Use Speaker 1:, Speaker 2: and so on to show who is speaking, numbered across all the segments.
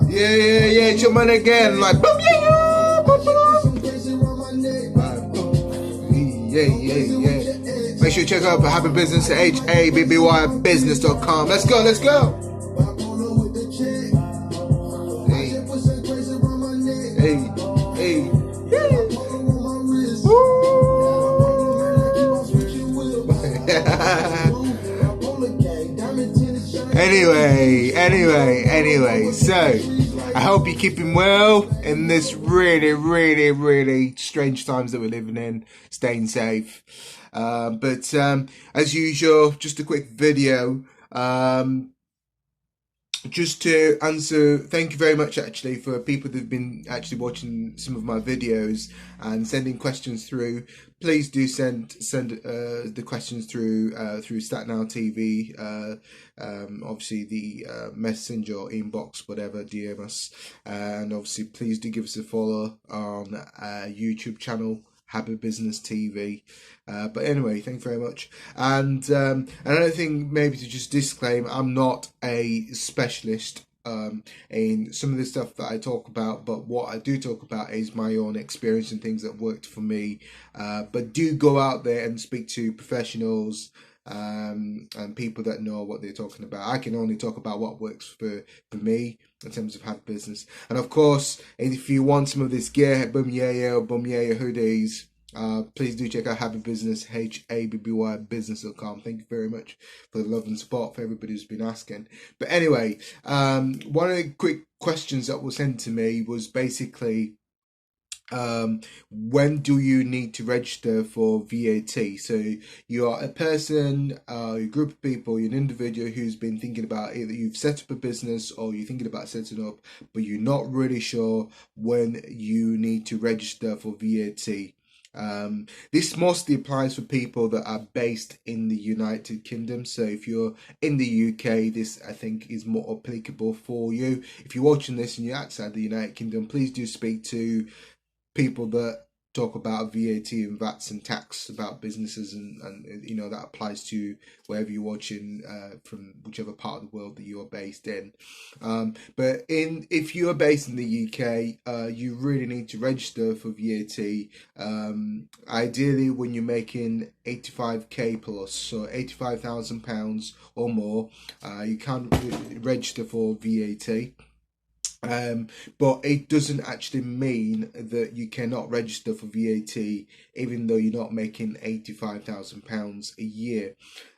Speaker 1: Yeah, it's your man again. Like, boom, yeah, boom, boom. Yeah. Make sure you check out Happy Business at HABBYbusiness.com. Let's go. Hey. Anyway. So, I hope you're keeping well in this really strange times that we're living in. Staying safe. But as usual, just a quick video. Just to answer, thank you very much actually for people that have been actually watching some of my videos and sending questions through. Please do send the questions through StatNow TV, obviously the messenger or inbox, whatever, DM us, and obviously please do give us a follow on YouTube channel, Happy Business TV. But anyway, thank you very much. And another thing, maybe to just disclaim, I'm not a specialist in some of the stuff that I talk about, but what I do talk about is my own experience and things that worked for me. But do go out there and speak to professionals and people that know what they're talking about. I can only talk about what works for me in terms of Happy Business. And of course, if you want some of this gear, Boom Yeah or Boom Yeah hoodies, please do check out Happy Business, HABBYbusiness.com. Thank you very much for the love and support for everybody who's been asking. But anyway, one of the quick questions that was sent to me was basically, when do you need to register for VAT? So you are a person, a group of people, you're an individual who's been thinking about either you've set up a business or you're thinking about setting up, but you're not really sure when you need to register for VAT. This mostly applies for people that are based in the United Kingdom. So if you're in the UK, this I think is more applicable for you. If you're watching this and you're outside the United Kingdom, please do speak to people that talk about VAT and VATs and tax about businesses, and you know that applies to wherever you're watching from, whichever part of the world that you are based in. But if you are based in the UK, you really need to register for VAT. Ideally, when you're making 85k plus, so £85,000 or more, you can register for VAT. But it doesn't actually mean that you cannot register for VAT even though you're not making £85,000 a year.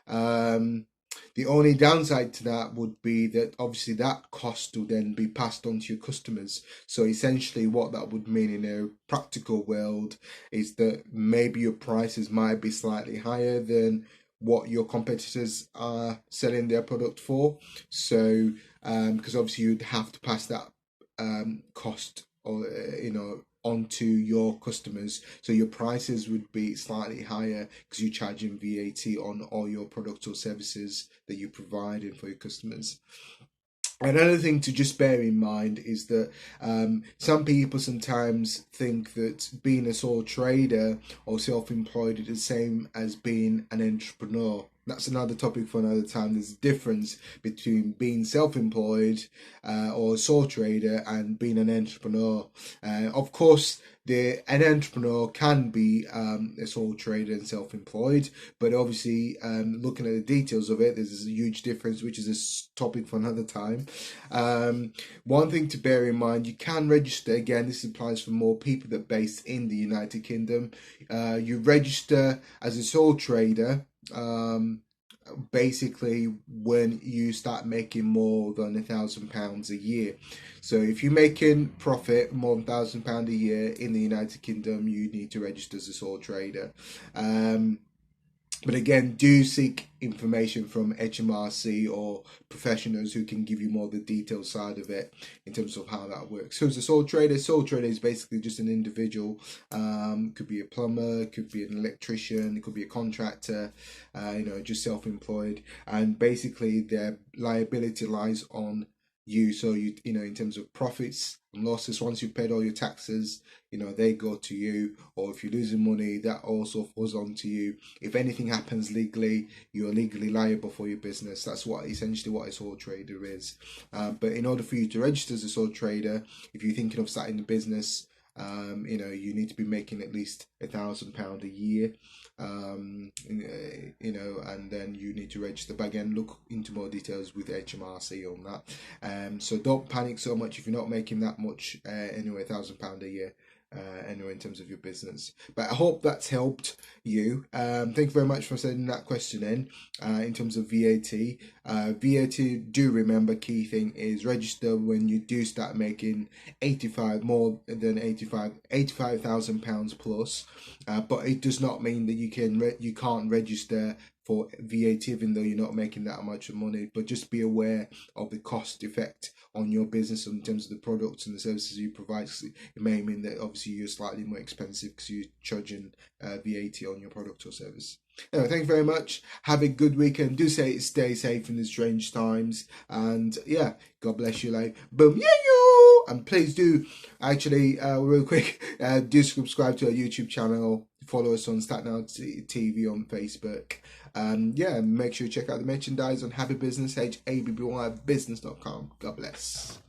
Speaker 1: The only downside to that would be that obviously that cost will then be passed on to your customers. So essentially what that would mean in a practical world is that maybe your prices might be slightly higher than what your competitors are selling their product for. So because obviously you'd have to pass that cost or onto your customers, so your prices would be slightly higher because you're charging VAT on all your products or services that you're providing for your customers. Another thing to just bear in mind is that some people sometimes think that being a sole trader or self-employed is the same as being an entrepreneur. That's another topic for another time. There's a difference between being self-employed or a sole trader and being an entrepreneur. Of course, an entrepreneur can be a sole trader and self-employed, but obviously looking at the details of it, there's a huge difference, which is a topic for another time. One thing to bear in mind, you can register, again, this applies for more people that are based in the United Kingdom. You register as a sole trader basically when you start making more than £1,000 a year. So if you're making profit more than £1,000 a year in the United Kingdom, you need to register as a sole trader. But again, do seek information from HMRC or professionals who can give you more the detailed side of it in terms of how that works. So as a sole trader is basically just an individual. Could be a plumber, could be an electrician, it could be a contractor, just self-employed. And basically their liability lies on you. So you know, in terms of profits and losses, once you've paid all your taxes, you know, they go to you. Or if you're losing money, that also falls on to you. If anything happens legally, you're legally liable for your business. That's what essentially what a sole trader is. But in order for you to register as a sole trader, if you're thinking of starting a business, you know, you need to be making at least £1,000 a year, you know, and then you need to register. But again, look into more details with HMRC on that. So don't panic so much if you're not making that much anyway, £1,000 a year. Anyway, in terms of your business, but I hope that's helped you. Thank you very much for sending that question in terms of VAT. VAT, do remember, key thing is register when you do start making 85 more than 85,000 pounds plus, but it does not mean that you can't register for VAT even though you're not making that much money. But just be aware of the cost effect on your business in terms of the products and the services you provide. It may mean that obviously you're slightly more expensive because you're charging VAT on your product or service. Anyway, thank you very much. Have a good weekend. Do stay safe in these strange times. And yeah, God bless you. Like, boom, yeah, yo! And please do actually, real quick, do subscribe to our YouTube channel. Follow us on StatNow TV on Facebook. Yeah, make sure you check out the merchandise on Happy Business, HABBYbusiness.com. God bless.